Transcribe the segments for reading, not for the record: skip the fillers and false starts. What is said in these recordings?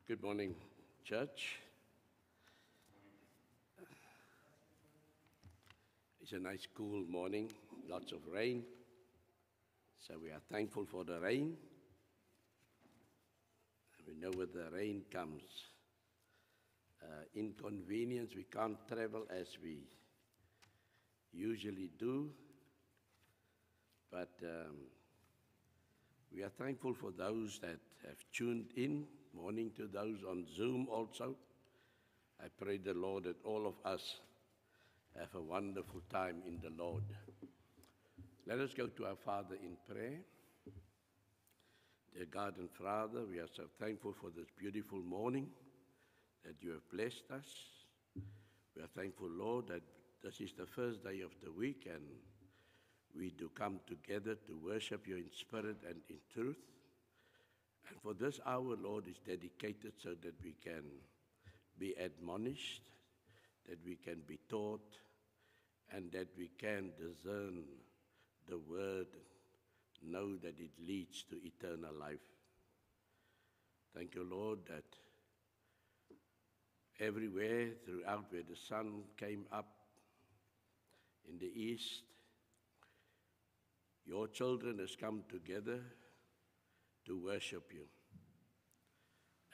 Good morning, church. It's a nice, cool morning, lots of rain. So we are thankful for the rain. We know with the rain comes inconvenience. We can't travel as we usually do. But we are thankful for those that have tuned in. Morning to those on Zoom also. I pray the Lord that all of us have a wonderful time in the Lord. Let us go to our Father in prayer. Dear God and Father, we are so thankful for this beautiful morning that you have blessed us. We are thankful, Lord, that this is the first day of the week and we do come together to worship you in spirit and in truth. And for this hour, Lord, is dedicated so that we can be admonished, that we can be taught, and that we can discern the word, know that it leads to eternal life. Thank you, Lord, that everywhere throughout where the sun came up in the east, your children has come together to worship you.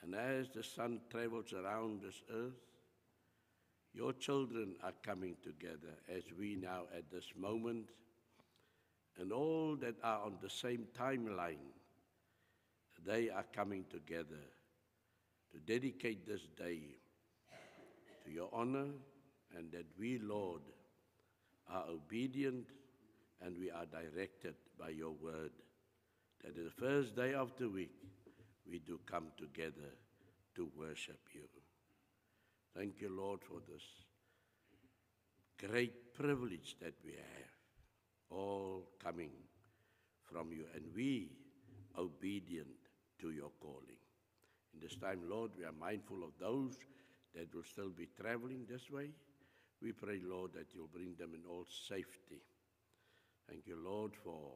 And as the sun travels around this earth, your children are coming together as we now at this moment, and all that are on the same timeline, they are coming together to dedicate this day to your honor, and that we, Lord, are obedient and we are directed by your word. That the first day of the week, we do come together to worship you. Thank you, Lord, for this great privilege that we have, all coming from you, and we obedient to your calling. In this time, Lord, we are mindful of those that will still be traveling this way. We pray, Lord, that you'll bring them in all safety. Thank you, Lord, for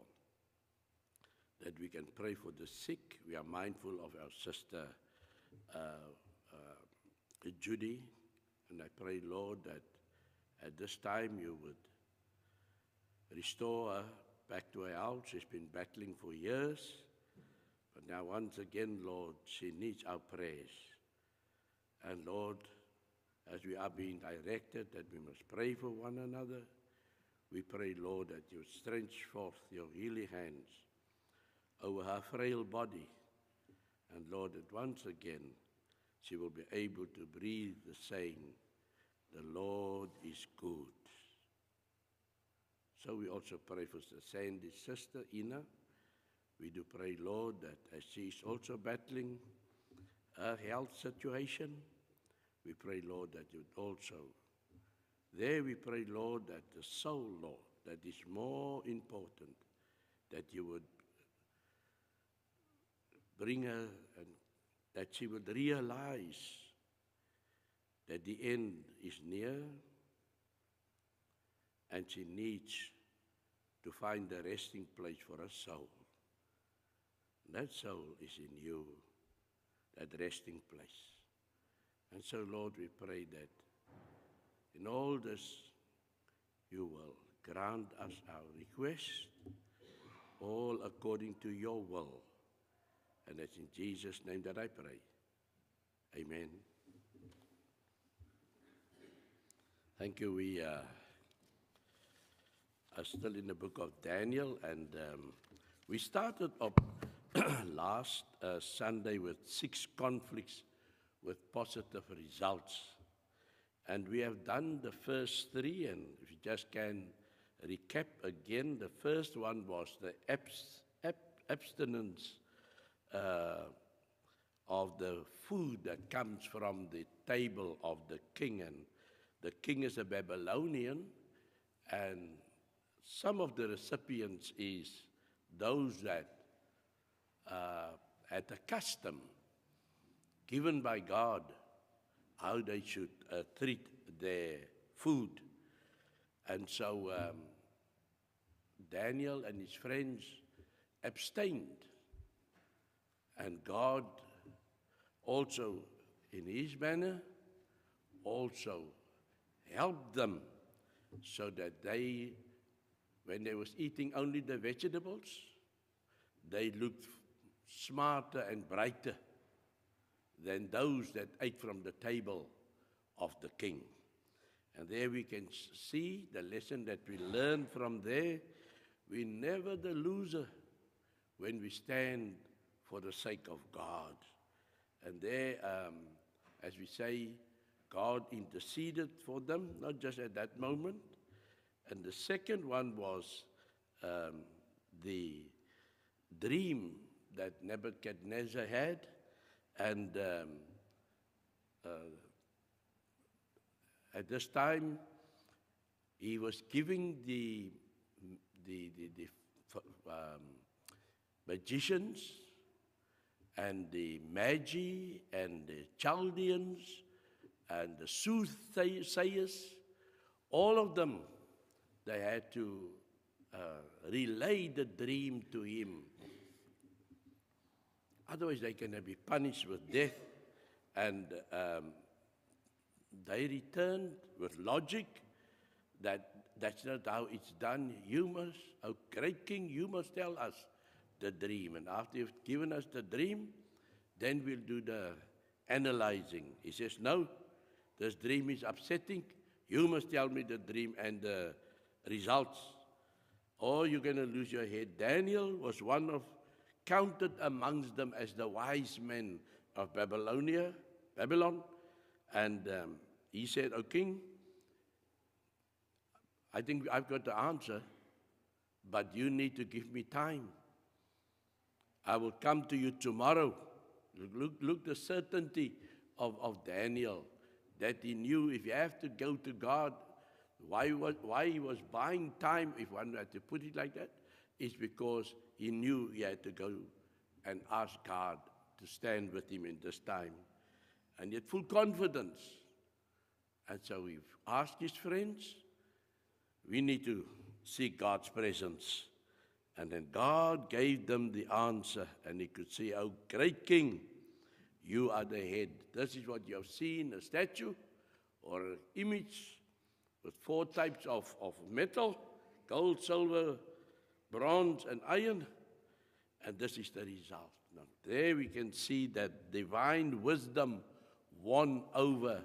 that we can pray for the sick. We are mindful of our sister Judy, and I pray, Lord, that at this time you would restore her back to her health. She's been battling for years, but now once again, Lord, she needs our prayers. And Lord, as we are being directed that we must pray for one another, we pray, Lord, that you stretch forth your healing hands over her frail body. And Lord, that once again, she will be able to breathe the saying, the Lord is good. So we also pray for Sandy's sister, Ina. We do pray, Lord, that as she is also battling her health situation, we pray, Lord, that you would also, there we pray, Lord, that the soul, Lord, that is more important, that you would bring her and that she would realize that the end is near and she needs to find a resting place for her soul. That soul is in you, that resting place. And so, Lord, we pray that in all this you will grant us our request, all according to your will. And it's in Jesus' name that I pray. Amen. Thank you. We are still in the book of Daniel, and we started up last Sunday with 6 conflicts with positive results. And we have done the first 3, and if you just can recap again, the first one was the abstinence of the food that comes from the table of the king. And the king is a Babylonian, and some of the recipients is those that had a custom given by God how they should treat their food. And so Daniel and his friends abstained. And God also in his manner, also helped them so that they, when they was eating only the vegetables, they looked smarter and brighter than those that ate from the table of the king. And there we can see the lesson that we learn from there. We're never the loser when we stand for the sake of God. And there, as we say, God interceded for them, not just at that moment. And the second one was the dream that Nebuchadnezzar had. And at this time, he was giving the magicians and the Magi and the Chaldeans and the soothsayers, all of them, they had to relay the dream to him. Otherwise, they can be punished with death. And they returned with logic that that's not how it's done. You must, oh great king, you must tell us the dream. And after you've given us the dream, then we'll do the analyzing. He says, no, this dream is upsetting. You must tell me the dream and the results, or you're going to lose your head. Daniel was counted amongst them as the wise men of Babylon. And he said, "O king, I think I've got the answer, but you need to give me time. I will come to you tomorrow." Look the certainty of Daniel, that he knew if you have to go to God, why he was buying time, if one had to put it like that, is because he knew he had to go and ask God to stand with him in this time. And he had full confidence. And so we've asked his friends, we need to seek God's presence. And then God gave them the answer, and he could say, "Oh, great king, you are the head. This is what you have seen, a statue or an image with 4 types of metal, gold, silver, bronze, and iron. And this is the result." Now, there we can see that divine wisdom won over,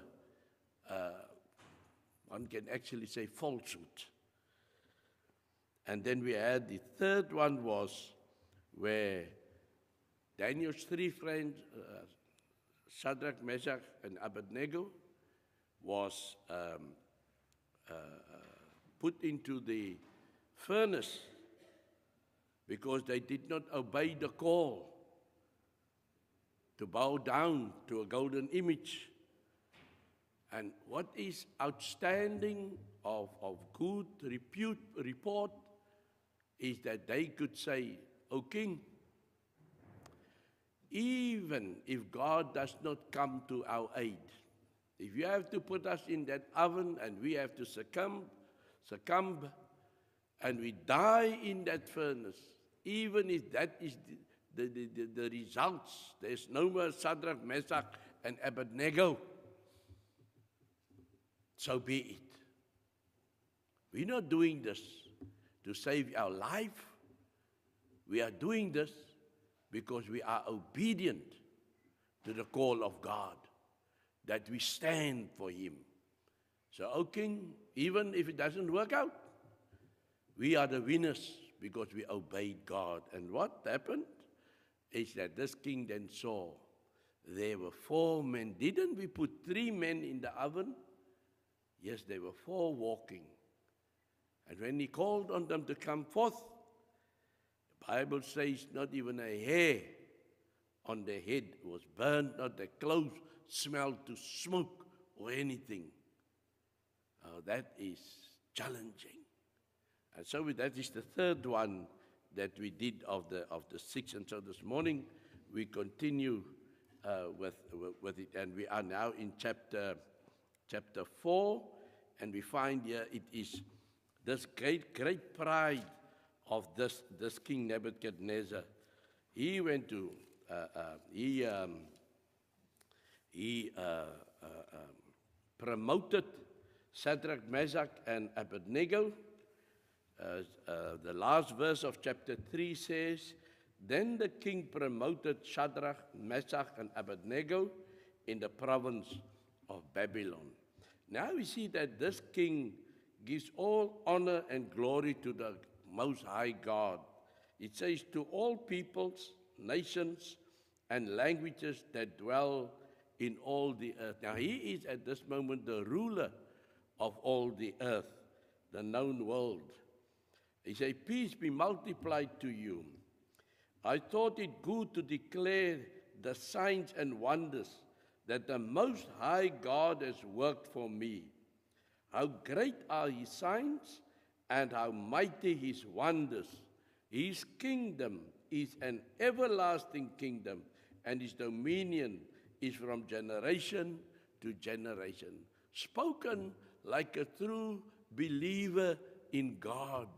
one can actually say, falsehood. And then we had the third one was where Daniel's 3 friends, Shadrach, Meshach, and Abednego, was put into the furnace because they did not obey the call to bow down to a golden image. And what is outstanding of good report is that they could say, "O king, even if God does not come to our aid, if you have to put us in that oven and we have to succumb, and we die in that furnace, even if that is the results, there's no more Shadrach, Meshach, and Abednego, so be it. We're not doing this to save our life. We are doing this because we are obedient to the call of God, that we stand for him. So, O king, even if it doesn't work out, we are the winners because we obeyed God." And what happened is that this king then saw there were 4 men. Didn't we put 3 men in the oven? Yes, there were 4 walking. And when he called on them to come forth, the Bible says not even a hair on their head was burned, not their clothes smelled to smoke or anything. That is challenging. And so that is the third one that we did of the 6. And so this morning we continue with it, and we are now in chapter 4, and we find here it is this great pride of this King Nebuchadnezzar. He went to he promoted Shadrach, Meshach, and Abednego. The last verse of chapter 3 says, Then the king promoted Shadrach, Meshach, and Abednego in the province of Babylon. Now we see that this king gives all honor and glory to the Most High God. It says, to all peoples, nations, and languages that dwell in all the earth. Now he is at this moment the ruler of all the earth, the known world. He says, peace be multiplied to you. I thought it good to declare the signs and wonders that the Most High God has worked for me. How great are his signs and how mighty his wonders. His kingdom is an everlasting kingdom, and his dominion is from generation to generation. Spoken like a true believer in God.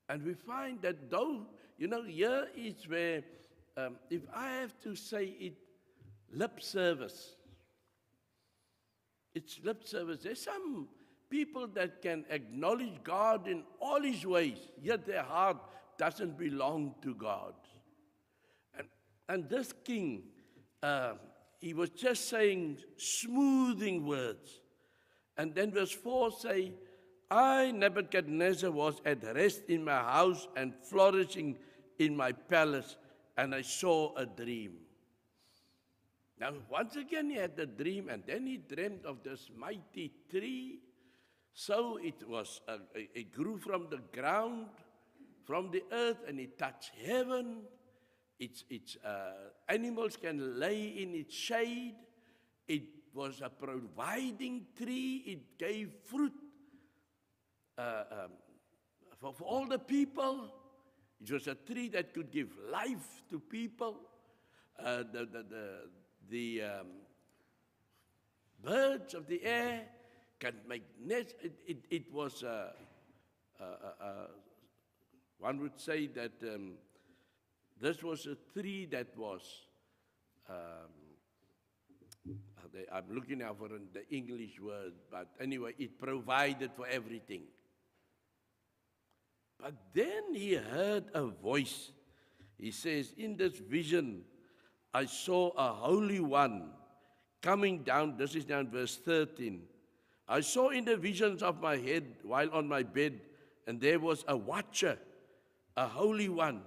And we find that though, here is where, if I have to say it, lip service. It's lip service. There's some people that can acknowledge God in all his ways, yet their heart doesn't belong to God. And this king, he was just saying smoothing words. And then verse 4 say, I, Nebuchadnezzar, was at rest in my house and flourishing in my palace, and I saw a dream. Now, once again, he had a dream, and then he dreamt of this mighty tree. So it grew from the ground, from the earth, and it touched heaven. Its animals can lay in its shade. It was a providing tree. It gave fruit for all the people. It was a tree that could give life to people. The birds of the air can make nests. It was, one would say that this was a tree that was, I'm looking now for the English word, but anyway, it provided for everything. But then he heard a voice. He says, in this vision, I saw a holy one coming down. This is now in verse 13. I saw in the visions of my head while on my bed, and there was a watcher, a holy one,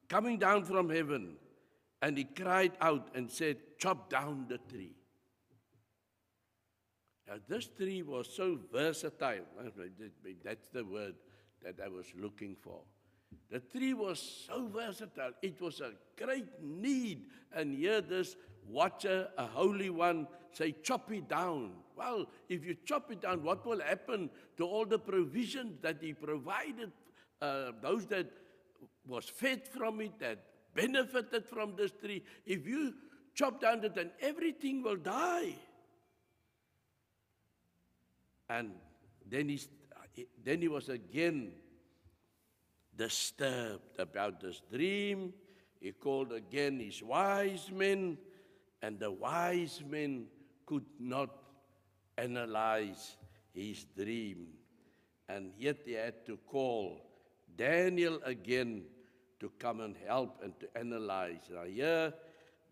coming down from heaven. And he cried out and said, chop down the tree. Now this tree was so versatile. That's the word that I was looking for. The tree was so versatile. It was a great need. And here this watcher, a holy one, say, chop it down. Well, if you chop it down, what will happen to all the provisions that he provided, those that was fed from it, that benefited from this tree? If you chop down it, then everything will die. And then he was again disturbed about this dream. He called again his wise men, and the wise men could not analyze his dream. And yet he had to call Daniel again to come and help and to analyze. Now here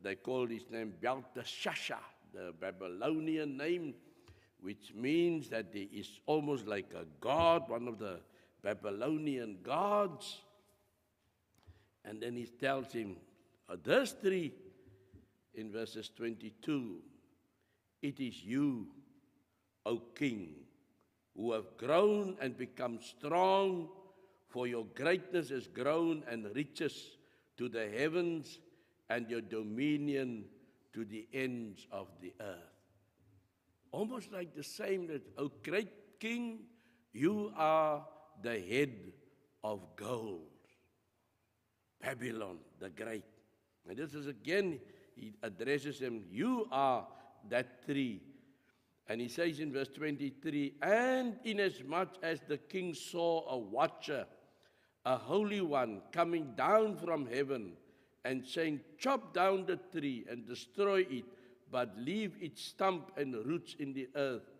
they call his name Belteshazzar, the Babylonian name, which means that he is almost like a god, one of the Babylonian gods. And then he tells him, this tree, in verses 22, it is you, O king, who have grown and become strong, for your greatness has grown and reaches to the heavens, and your dominion to the ends of the earth. Almost like the same, that, O great king, you are the head of gold. Babylon the Great. And this is again, he addresses him, you are that tree. And he says in verse 23, and inasmuch as the king saw a watcher, a holy one, coming down from heaven, and saying, chop down the tree and destroy it, but leave its stump and roots in the earth,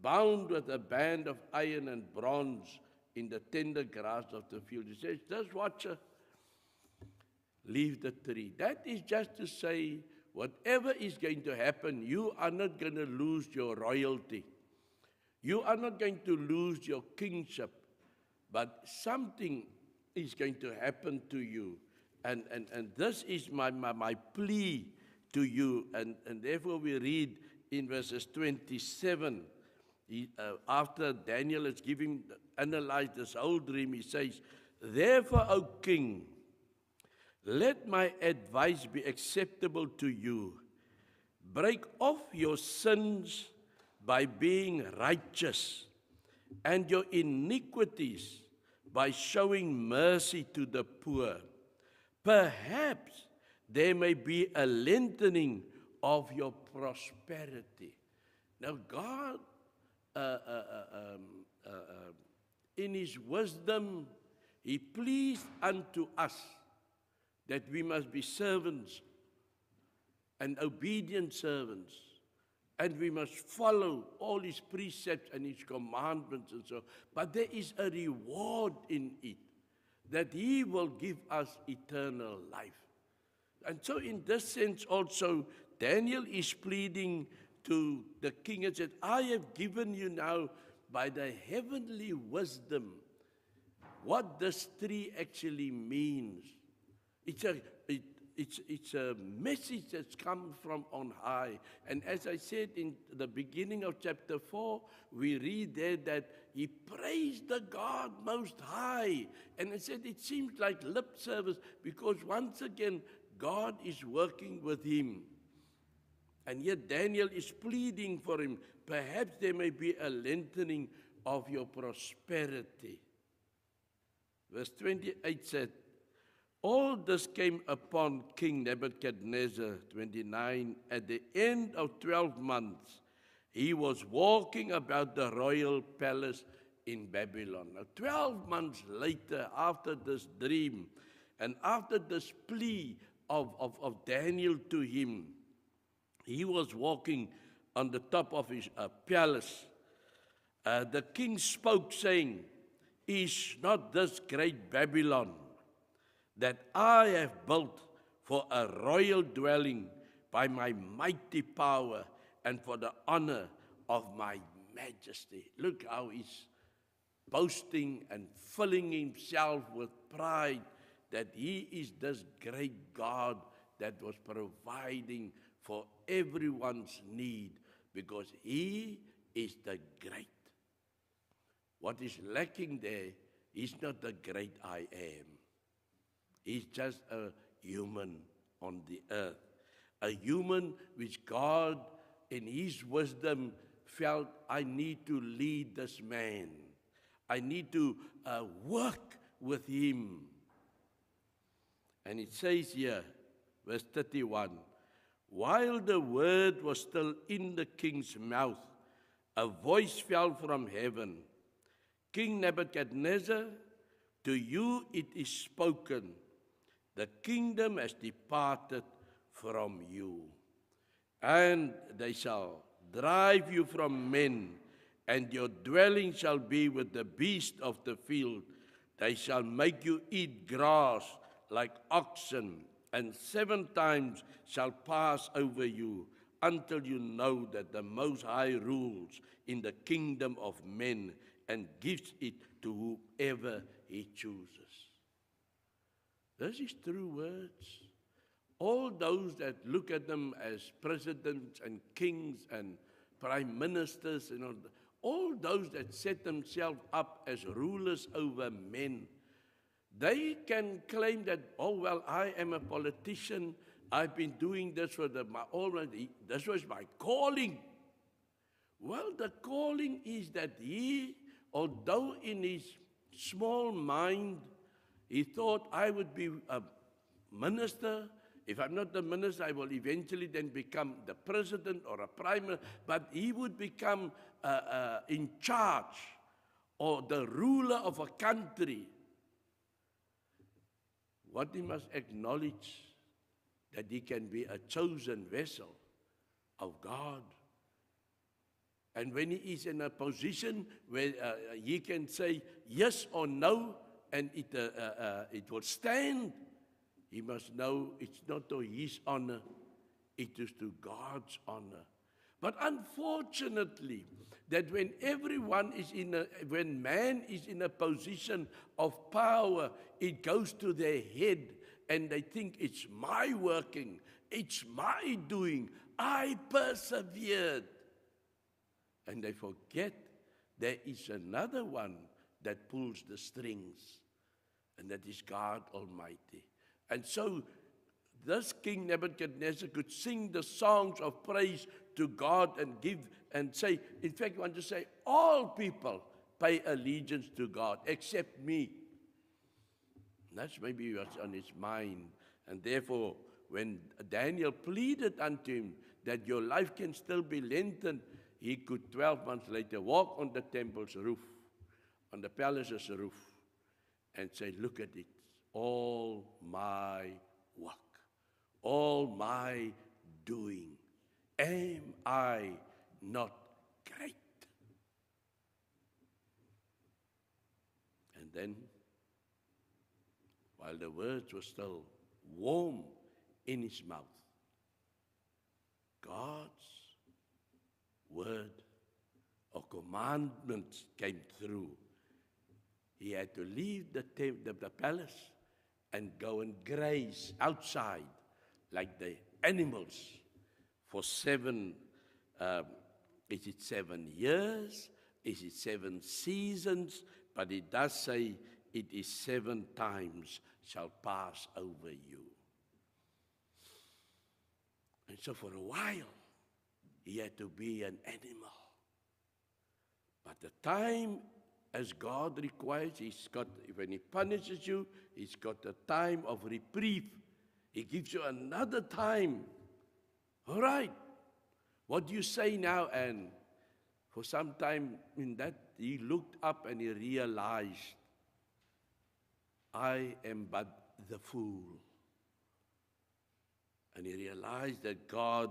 bound with a band of iron and bronze in the tender grass of the field. He says, this watcher, leave the tree. That is just to say, whatever is going to happen, you are not going to lose your royalty. You are not going to lose your kingship, but something is going to happen to you. And this is my plea to you. And therefore we read in verses 27, after Daniel is analyzed this whole dream, he says, therefore, O king, let my advice be acceptable to you. Break off your sins by being righteous, and your iniquities by showing mercy to the poor. Perhaps there may be a lengthening of your prosperity. Now God, in His wisdom, He pleased unto us that we must be servants and obedient servants, and we must follow all His precepts and His commandments and so. But there is a reward in it, that He will give us eternal life. And so in this sense also, Daniel is pleading to the king and said, I have given you now by the heavenly wisdom what this tree actually means. It's a message that's come from on high. And as I said in the beginning of chapter 4, we read there that he praised the God Most High. And I said it seems like lip service, because once again, God is working with him. And yet Daniel is pleading for him. Perhaps there may be a lengthening of your prosperity. Verse 28 said, all this came upon King Nebuchadnezzar, 29, at the end of 12 months. He was walking about the royal palace in Babylon. Now, 12 months later, after this dream, and after this plea of Daniel to him, he was walking on the top of his palace. The king spoke, saying, is not this great Babylon that I have built for a royal dwelling by my mighty power and for the honor of my majesty? Look how he's boasting and filling himself with pride that he is this great God that was providing for everyone's need, because he is the great. What is lacking there is not the great I am. He's just a human on the earth. A human which God, in His wisdom, felt, I need to lead this man. I need to work with him. And it says here, verse 31, while the word was still in the king's mouth, a voice fell from heaven. King Nebuchadnezzar, to you it is spoken, the kingdom has departed from you, and they shall drive you from men, and your dwelling shall be with the beasts of the field. They shall make you eat grass like oxen, and 7 times shall pass over you, until you know that the Most High rules in the kingdom of men and gives it to whoever He chooses. This is true words. All those that look at them as presidents and kings and prime ministers, all those that set themselves up as rulers over men, they can claim that, oh, well, I am a politician. I've been doing this for this was my calling. Well, the calling is that he, although in his small mind, he thought, I would be a minister. If I'm not the minister, I will eventually then become the president or a prime minister. But he would become in charge or the ruler of a country. What he must acknowledge, that he can be a chosen vessel of God. And when he is in a position where he can say yes or no, and it will stand, he must know it's not to his honor, it is to God's honor. But unfortunately, that when when man is in a position of power, it goes to their head, and they think it's my working, it's my doing, I persevered. And they forget there is another one that pulls the strings, and that is God Almighty. And so this King Nebuchadnezzar could sing the songs of praise to God and give and say, in fact, I want to say, all people pay allegiance to God except me. And that's maybe what's on his mind. And therefore, when Daniel pleaded unto him that your life can still be lengthened, he could 12 months later walk on the temple's roof, on the palace's roof, and say, look at it, all my work, all my doing. Am I not great? And then, while the words were still warm in his mouth, God's word or commandments came through. He had to leave the palace and go and graze outside like the animals for 7, is it 7 years? Is it 7 seasons? But it does say it is 7 times shall pass over you. And so for a while, he had to be an animal. But the time, as God requires, he's got, when he punishes you, he's got a time of reprieve. He gives you another time. All right, what do you say now? And for some time in that, he looked up and he realized, I am but the fool. And he realized that God,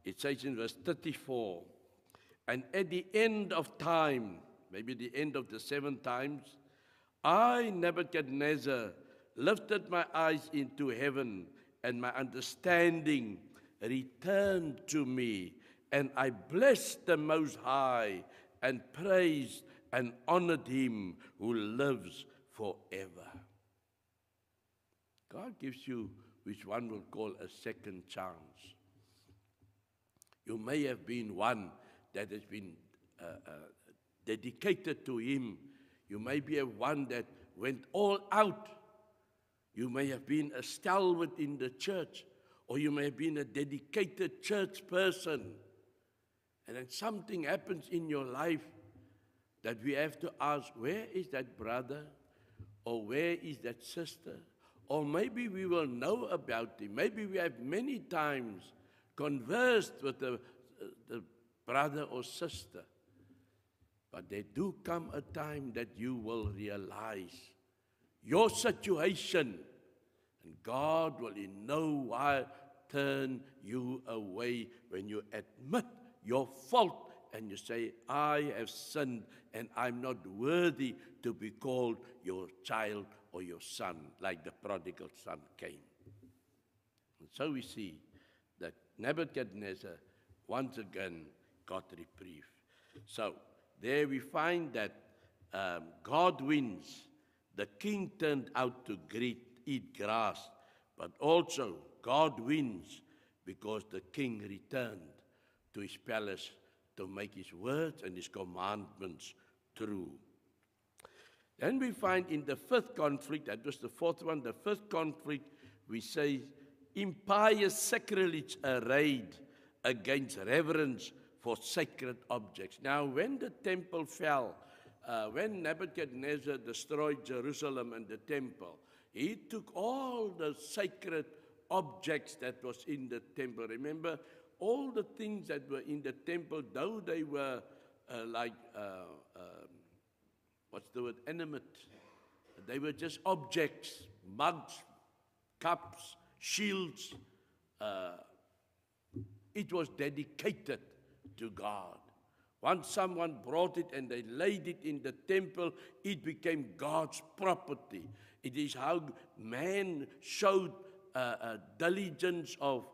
it says in verse 34, and at the end of time, maybe the end of the 7 times, I, Nebuchadnezzar, lifted my eyes into heaven, and my understanding returned to me, and I blessed the Most High, and praised and honored him who lives forever. God gives you, which one will call a second chance. You may have been one that has been dedicated to him. You may be one that went all out. You may have been a stalwart in the church, or you may have been a dedicated church person. And then something happens in your life that we have to ask, where is that brother? Or where is that sister? Or maybe we will know about him. Maybe we have many times conversed with the brother or sister. But there do come a time that you will realize your situation, and God will in no while turn you away when you admit your fault and you say, I have sinned and I'm not worthy to be called your child or your son, like the prodigal son came. And so we see that Nebuchadnezzar once again got reprieve. So there we find that God wins. The king turned out to eat grass, but also God wins because the king returned to his palace to make his words and his commandments true. Then we find in the 5th conflict, that was the 4th one, the 5th conflict, we say, impious sacrilege arrayed against reverence for sacred objects. Now, when the temple fell, when Nebuchadnezzar destroyed Jerusalem and the temple, he took all the sacred objects that was in the temple. Remember, all the things that were in the temple, though they were animate. They were just objects, mugs, cups, shields, It was dedicated to God. Once someone brought it and they laid it in the temple, it became God's property. It is how man showed diligence or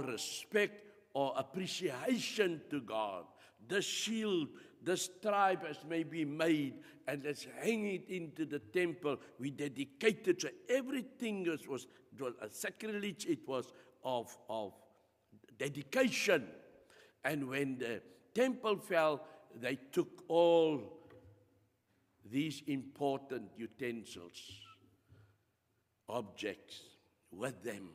respect or appreciation to God. This shield, this tribe has maybe made, and let's hang it into the temple. We dedicated, so everything was a sacrilege. It was of dedication. And when the temple fell, they took all these important utensils, objects, with them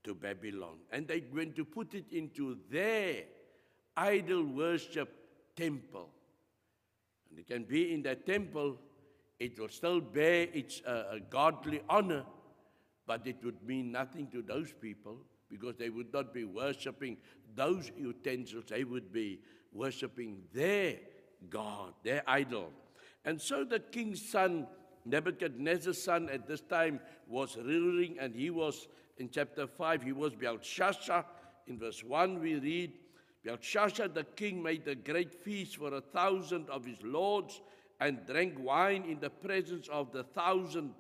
to Babylon. And they went to put it into their idol worship temple. And it can be in that temple, it will still bear its godly honor, but it would mean nothing to those people, because they would not be worshiping those utensils. They would be worshiping their God, their idol. And so the king's son, Nebuchadnezzar's son at this time, was ruling, and he was, in chapter 5, he was Belshazzar. In verse 1 we read, Belshazzar the king made a great feast for 1,000 of his lords, and drank wine in the presence of the 1,000.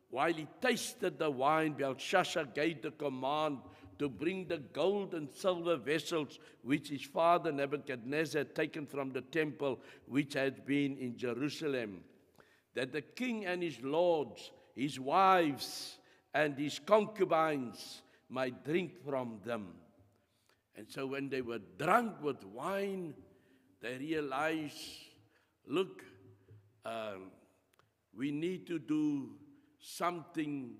While he tasted the wine, Belshazzar gave the command to bring the gold and silver vessels which his father Nebuchadnezzar had taken from the temple which had been in Jerusalem, that the king and his lords, his wives, and his concubines might drink from them. And so when they were drunk with wine, they realized, look, we need to do something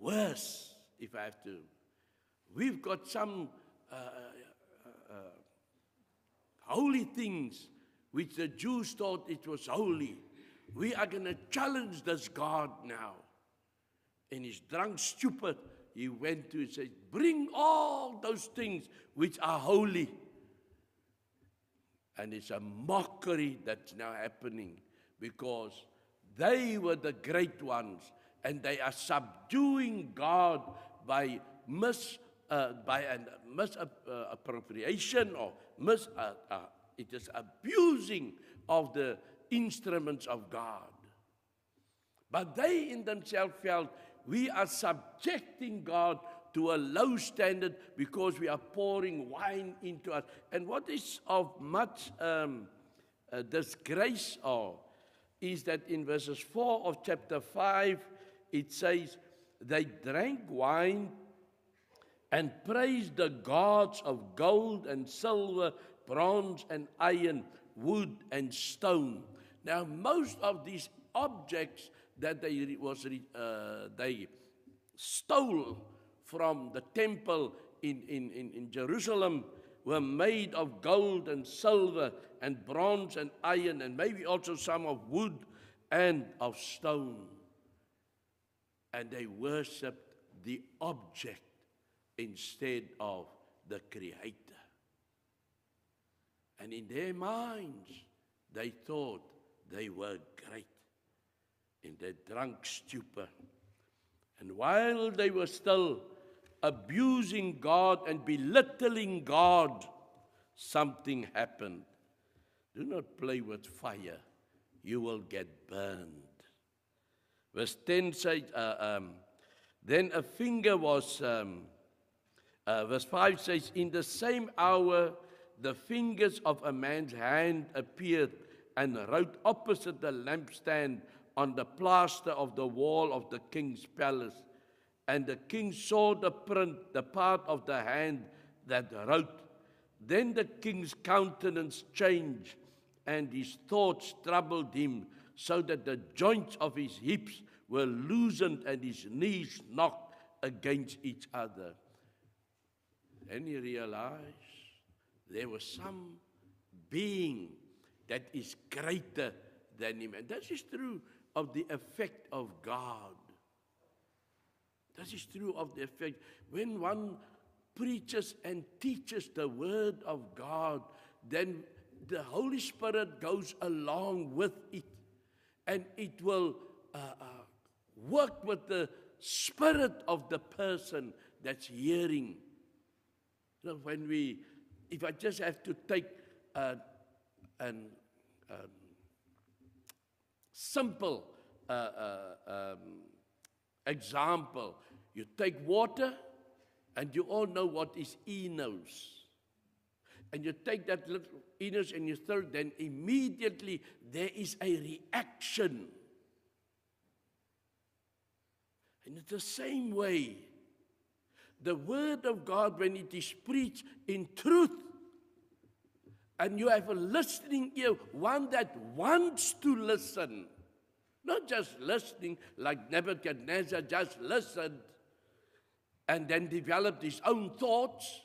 worse, if I have to. We've got some holy things which the Jews thought it was holy. We are going to challenge this God now. In his drunk stupor, he went to and said, bring all those things which are holy. And it's a mockery that's now happening, because they were the great ones, and they are subduing God by misappropriation, or it is abusing of the instruments of God. But they in themselves felt, we are subjecting God to a low standard because we are pouring wine into us. And what is of much disgrace is that in verses 4 of chapter 5, it says, they drank wine and praised the gods of gold and silver, bronze and iron, wood and stone. Now, most of these objects that they stole from the temple in Jerusalem were made of gold and silver and bronze and iron, and maybe also some of wood and of stone. And they worshipped the object instead of the Creator. And in their minds, they thought they were great in their drunk stupor. And while they were still abusing God and belittling God, something happened. Do not play with fire. You will get burned. Verse 10 says, then a finger was, verse 5 says, in the same hour the fingers of a man's hand appeared and wrote opposite the lampstand on the plaster of the wall of the king's palace. And the king saw the print, the part of the hand that wrote. Then the king's countenance changed, and his thoughts troubled him, so that the joints of his hips were loosened and his knees knocked against each other. Then he realized there was some being that is greater than him. And that is true of the effect of God. That is true of the effect. When one preaches and teaches the word of God, then the Holy Spirit goes along with it, and it will work with the spirit of the person that's hearing. So if I just have to take an simple example, you take water, and you all know what is enos. And you take that little enos and you throw it, then immediately there is a reaction. And it's the same way. The word of God, when it is preached in truth, and you have a listening ear, one that wants to listen, not just listening like Nebuchadnezzar just listened and then developed his own thoughts,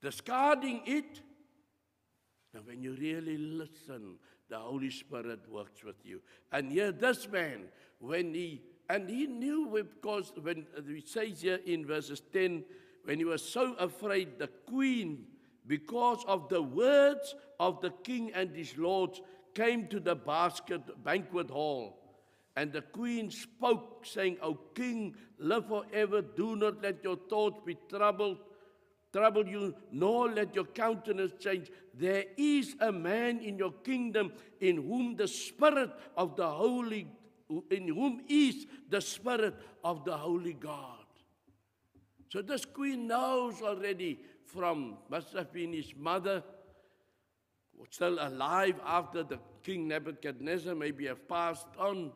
discarding it. Now, when you really listen, the Holy Spirit works with you. And here, this man, he knew, because when it says here in verses 10, when he was so afraid, the queen, because of the words of the king and his lords, came to the banquet hall. And the queen spoke, saying, O king, live forever. Do not let your thoughts be trouble you, nor let your countenance change. There is a man in your kingdom in whom is the Spirit of the Holy God. So this queen knows already must have been his mother, still alive after the king Nebuchadnezzar maybe have passed on.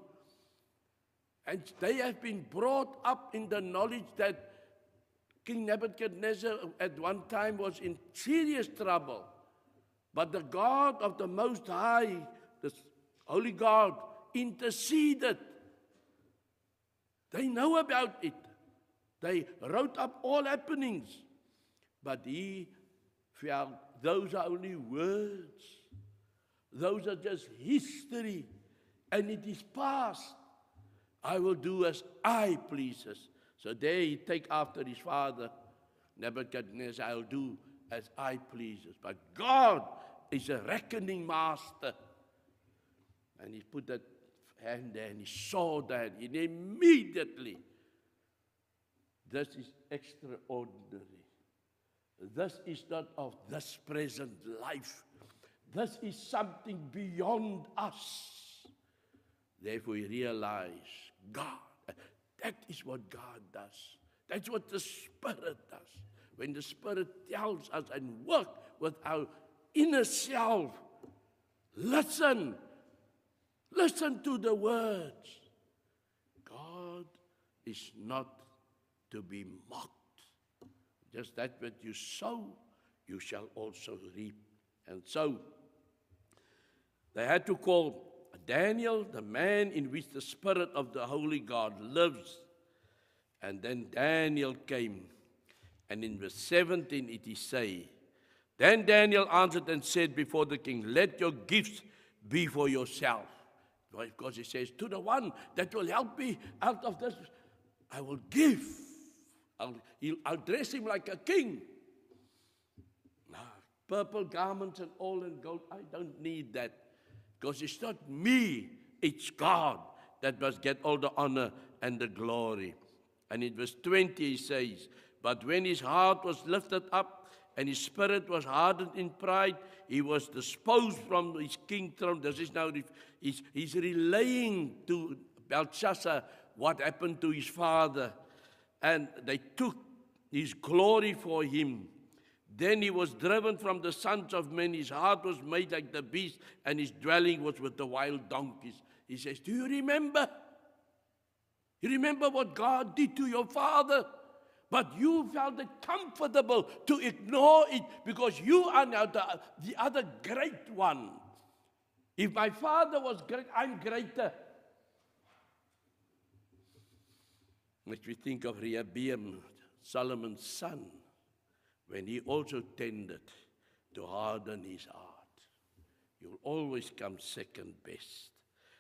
And they have been brought up in the knowledge that King Nebuchadnezzar at one time was in serious trouble. But the God of the Most High, the Holy God, interceded. They know about it. They wrote up all happenings. But he felt those are only words. Those are just history. And it is past. I will do as I pleases. So there he take after his father, Nebuchadnezzar, I'll do as I pleases. But God is a reckoning master. And he put that hand there and he saw that. And immediately, this is extraordinary. This is not of this present life. This is something beyond us. Therefore, we realize God. That is what God does. That's what the Spirit does. When the Spirit tells us and works with our inner self, listen to the words. God is not to be mocked. Just that what you sow, you shall also reap. And so, they had to call Daniel, the man in which the Spirit of the Holy God lives. And then Daniel came. And in verse 17 it is say, Then Daniel answered and said before the king, Let your gifts be for yourself. Because he says, to the one that will help me out of this, I will give. I'll dress him like a king. Purple garments and all in gold, I don't need that. Because it's not me, it's God that must get all the honor and the glory. And in verse 20 he says, But when his heart was lifted up and his spirit was hardened in pride, he was disposed from his king throne. This is now, he's relaying to Belshazzar what happened to his father. And they took his glory for him. Then he was driven from the sons of men. His heart was made like the beast, and his dwelling was with the wild donkeys. He says, do you remember? You remember what God did to your father? But you felt it comfortable to ignore it because you are now the other great one. If my father was great, I'm greater. Makes me think of Rehoboam, Solomon's son, when he also tended to harden his heart. You'll always come second best.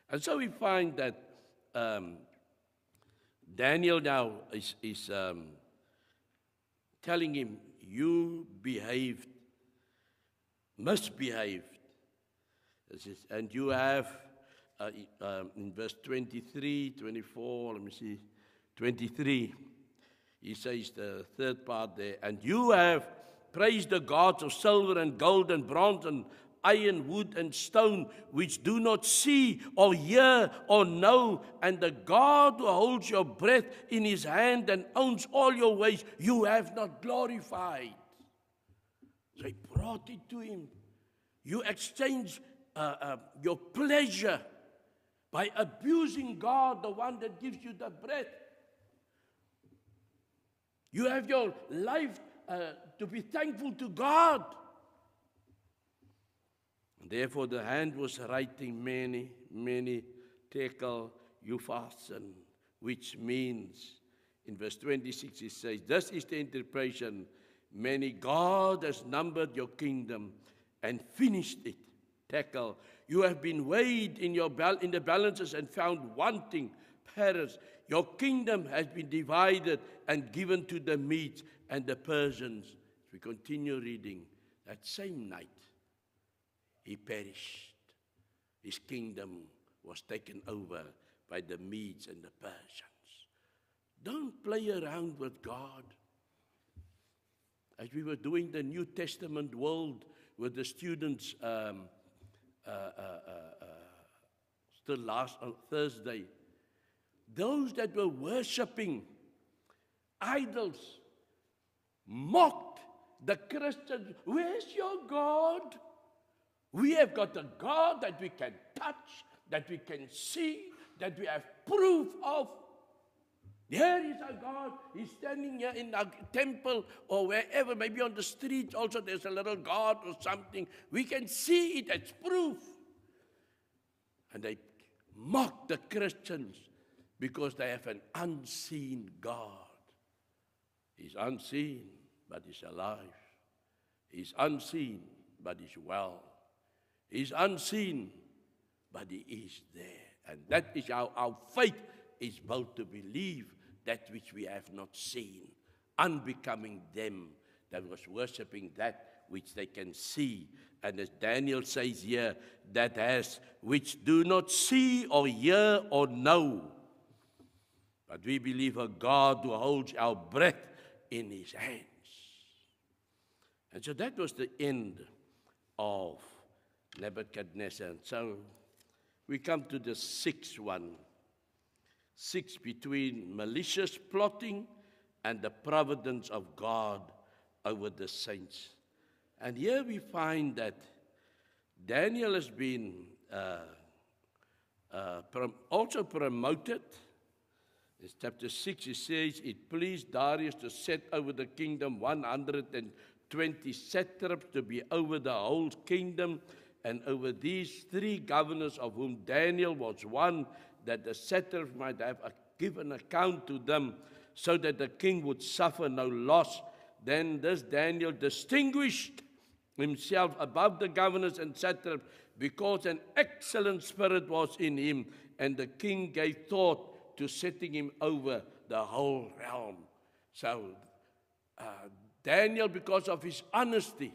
And so we find that Daniel now is telling him, you misbehaved. And you have, in verse 23, 24, let me see, 23, he says the third part there, and you have praised the gods of silver and gold and bronze and iron, wood and stone, which do not see or hear or know, and the God who holds your breath in his hand and owns all your ways, you have not glorified. So he brought it to him. You exchange your pleasure by abusing God, the one that gives you the breath. You have your life to be thankful to God. Therefore, the hand was writing many tekel upharsin, which means, in verse 26, it says, this is the interpretation, many, God has numbered your kingdom and finished it. Tekel, you have been weighed in the balances and found wanting. Paris, your kingdom has been divided and given to the Medes and the Persians. As we continue reading, that same night, he perished. His kingdom was taken over by the Medes and the Persians. Don't play around with God. As we were doing the New Testament world with the students still last on Thursday, those that were worshiping idols mocked the Christians. Where's your God? We have got a God that we can touch, that we can see, that we have proof of. Here is our God. He's standing here in our temple or wherever, maybe on the street also there's a little God or something. We can see it as proof. And they mock the Christians because they have an unseen God. He's unseen, but he's alive. He's unseen, but he's well. He's unseen, but he is there. And that is how our faith is built, to believe that which we have not seen, unbecoming them that was worshiping that which they can see. And as Daniel says here, that has which do not see or hear or know. But we believe a God who holds our breath in his hands. And so that was the end of Nebuchadnezzar. And so we come to the sixth one. 6, between malicious plotting and the providence of God over the saints. And here we find that Daniel has been also promoted. In chapter 6, it says, it pleased Darius to set over the kingdom 120 satraps to be over the whole kingdom, and over these 3 governors, of whom Daniel was one, that the satraps might have given account to them, so that the king would suffer no loss. Then this Daniel distinguished himself above the governors and satraps, because an excellent spirit was in him, and the king gave thought to setting him over the whole realm. So Daniel, because of his honesty,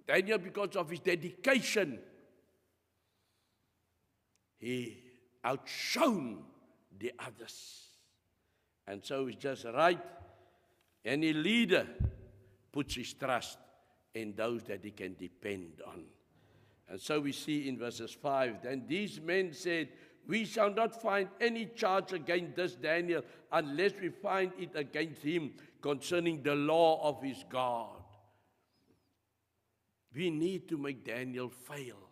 Daniel, because of his dedication, he outshone the others. And so it's just right. Any leader puts his trust in those that he can depend on. And so we see in verses 5, then these men said, we shall not find any charge against this Daniel unless we find it against him concerning the law of his God. We need to make Daniel fail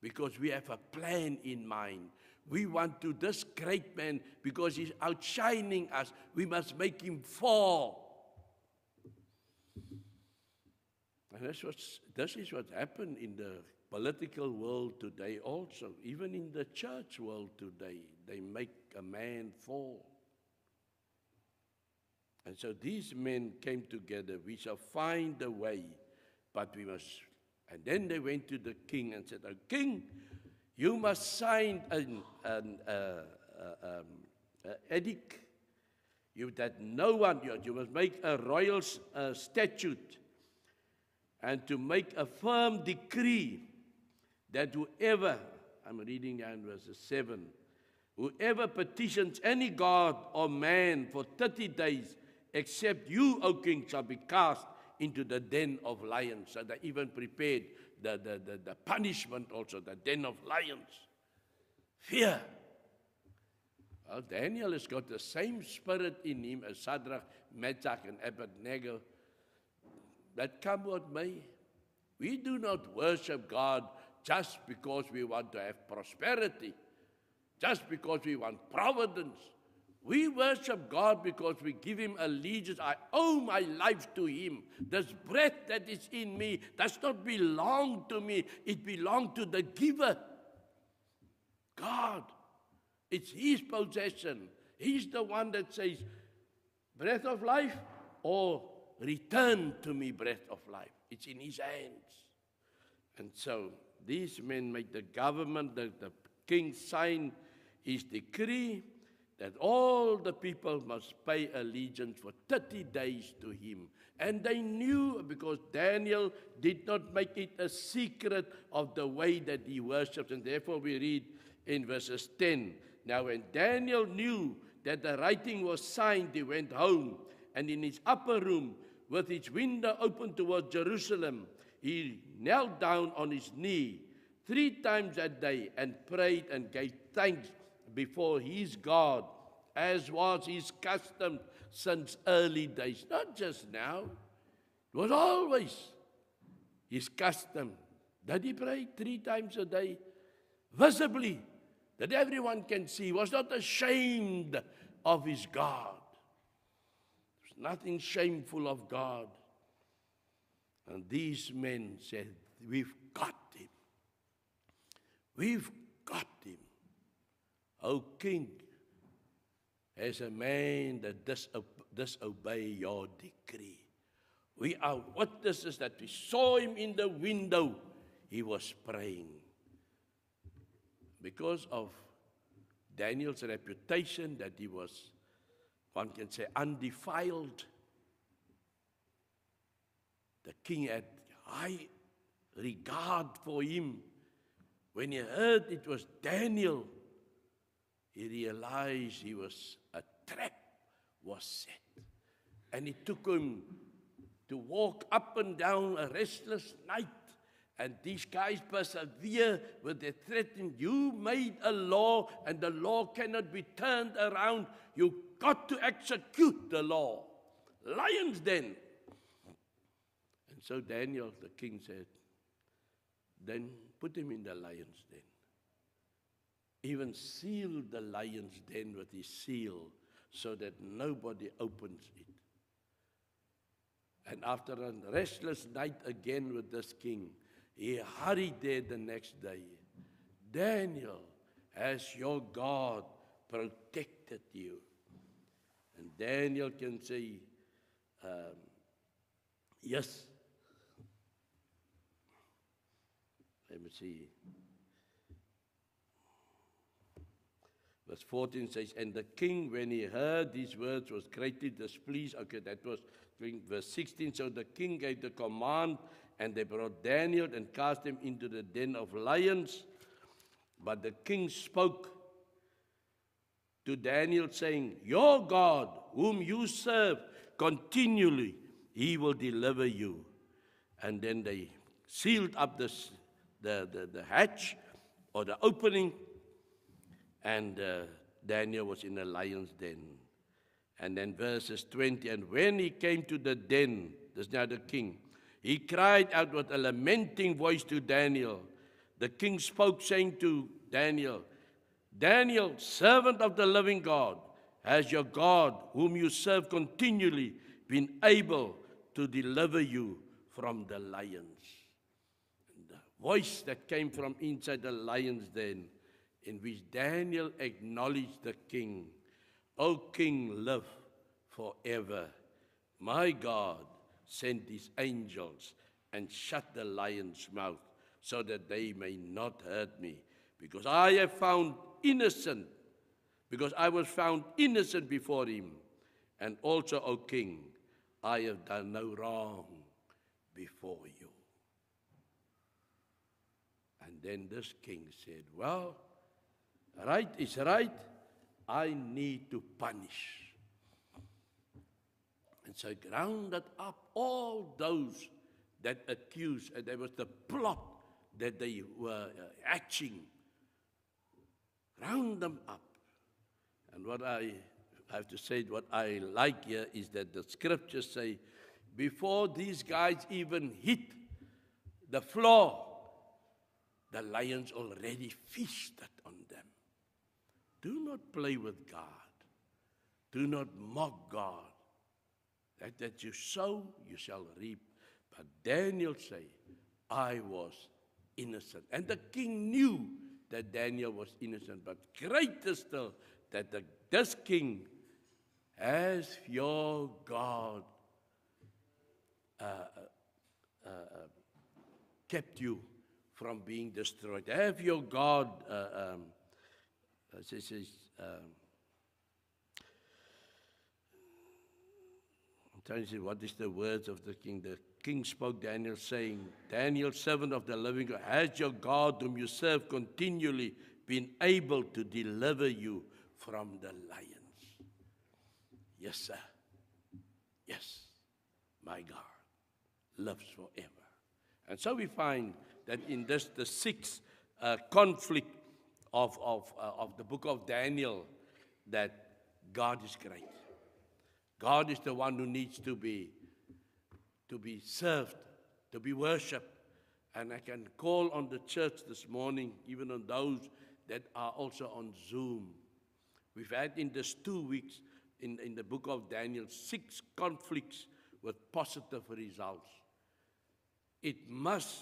because we have a plan in mind. We want to, this great man, because he's outshining us, we must make him fall. And this is what happened in the political world today also. Even in the church world today, they make a man fall. And so these men came together. We shall find a way, but we must. And then they went to the king and said, oh, king, you must sign an edict. That no one, you must make a royal statute, and to make a firm decree that whoever, I'm reading down verse 7, Whoever petitions any god or man for 30 days, except you, O king, shall be cast into the den of lions. So they even prepared the punishment also, the den of lions. Fear. Well, Daniel has got the same spirit in him as Shadrach, Meshach, and Abednego. That come what may. We do not worship God just because we want to have prosperity, just because we want providence. We worship God because we give Him allegiance. I owe my life to Him. This breath that is in me does not belong to me. It belongs to the giver, God. It's His possession. He's the one that says, breath of life, or return to me, breath of life. It's in His hands. And so these men made the government, the king sign his decree that all the people must pay allegiance for 30 days to him. And they knew, because Daniel did not make it a secret of the way that he worships. And therefore we read in verses 10, now when Daniel knew that the writing was signed, he went home, and in his upper room, with its window open towards Jerusalem, he knelt down on his knee 3 times a day and prayed and gave thanks before his God, as was his custom since early days. Not just now. It was always his custom that he prayed 3 times a day, visibly, that everyone can see. He was not ashamed of his God. There's nothing shameful of God. And these men said, we've got him. We've got him. O king, as a man that disobey your decree. We are witnesses that we saw him in the window. He was praying. Because of Daniel's reputation that he was, one can say, undefiled, the king had high regard for him. When he heard it was Daniel, he realized a trap was set. And it took him to walk up and down a restless night. And these guys persevere with their threatening. You made a law, and the law cannot be turned around. You've got to execute the law. Lions den. And so Daniel, the king, said, then put him in the lion's den. Even sealed the lion's den with his seal so that nobody opens it. And after a restless night again with this king, he hurried there the next day. Daniel, has your God protected you? And Daniel can say, yes. Let me see. Verse 14 says, and the king, when he heard these words, was greatly displeased. Okay, that was verse 16. So the king gave the command, and they brought Daniel and cast him into the den of lions. But the king spoke to Daniel, saying, your God, whom you serve continually, he will deliver you. And then they sealed up the hatch, or the opening, and Daniel was in a lion's den. And then verses 20, and when he came to the den, this is now the king, he cried out with a lamenting voice to Daniel. The king spoke, saying to Daniel, Daniel, servant of the living God, has your God, whom you serve continually, been able to deliver you from the lions? And the voice that came from inside the lion's den, in which Daniel acknowledged the king. O king, live forever. My God sent his angels and shut the lion's mouth, so that they may not hurt me, because I have found innocent, because I was found innocent before him. And also, O king, I have done no wrong before you. And then this king said, well, Right is right. I need to punish. And so it rounded up all those that accused, and there was the plot that they were hatching. Round them up. And what I have to say, what I like here is that the scriptures say, before these guys even hit the floor, the lions already feasted on them. Do not play with God. Do not mock God. That you sow, you shall reap. But Daniel said, I was innocent. And the king knew that Daniel was innocent. But greater still, that this king, has your God kept you from being destroyed? Have your God, I'm trying to say, what is the words of the king? The king spoke Daniel, saying, Daniel, servant of the living God, has your God, whom you serve continually, been able to deliver you from the lions? Yes, sir. Yes, my God lives forever. And so we find that in this, the sixth conflict of the book of Daniel, that God is great. God is the one who needs to be served, to be worshipped. And I can call on the church this morning, even on those that are also on Zoom. We've had in this 2 weeks, in the book of Daniel, 6 conflicts with positive results. It must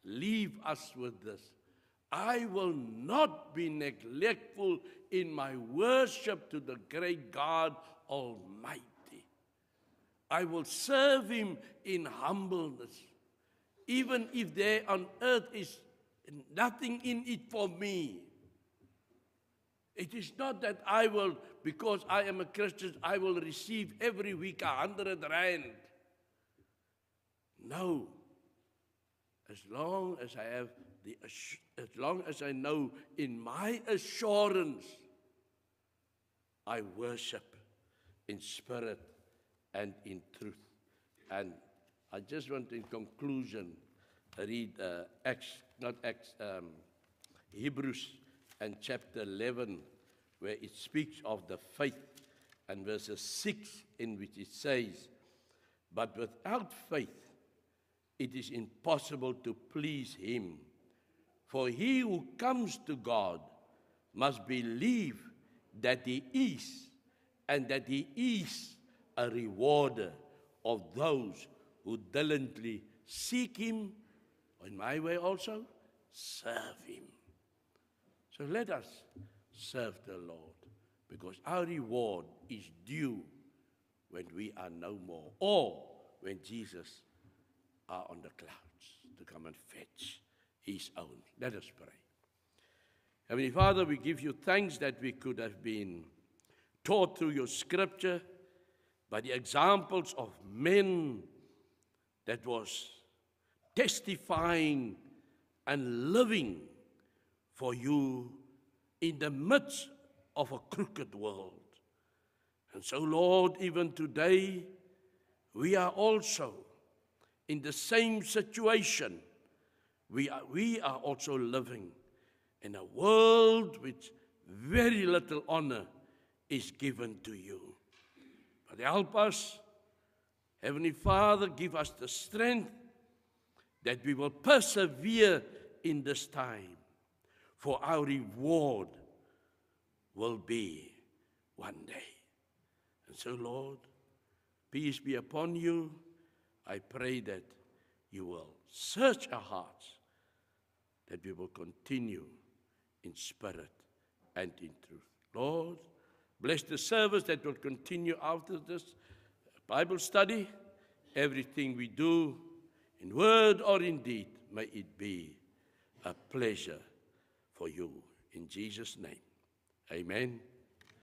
leave us with this. I will not be neglectful in my worship to the great God Almighty. I will serve Him in humbleness. Even if there on earth is nothing in it for me. It is not that I will, because I am a Christian, I will receive every week 100 rand. No. As long as I have as long as I know in my assurance, I worship in spirit and in truth. And I just want, in conclusion, read Hebrews and chapter 11, where it speaks of the faith, and verses 6, in which it says, but without faith, it is impossible to please Him. For he who comes to God must believe that He is, and that He is a rewarder of those who diligently seek Him, in my way also, serve Him. So let us serve the Lord, because our reward is due when we are no more, or when Jesus are on the clouds to come and fetch His own. Let us pray. Heavenly Father, we give you thanks that we could have been taught through your scripture by the examples of men that was testifying and living for you in the midst of a crooked world. And so, Lord, even today, we are also in the same situation. We are also living in a world which very little honor is given to you. But help us, Heavenly Father, give us the strength that we will persevere in this time, for our reward will be one day. And so, Lord, peace be upon you. I pray that you will search our hearts, that we will continue in spirit and in truth. Lord, bless the service that will continue after this Bible study. Everything we do, in word or in deed, may it be a pleasure for you. In Jesus' name, amen.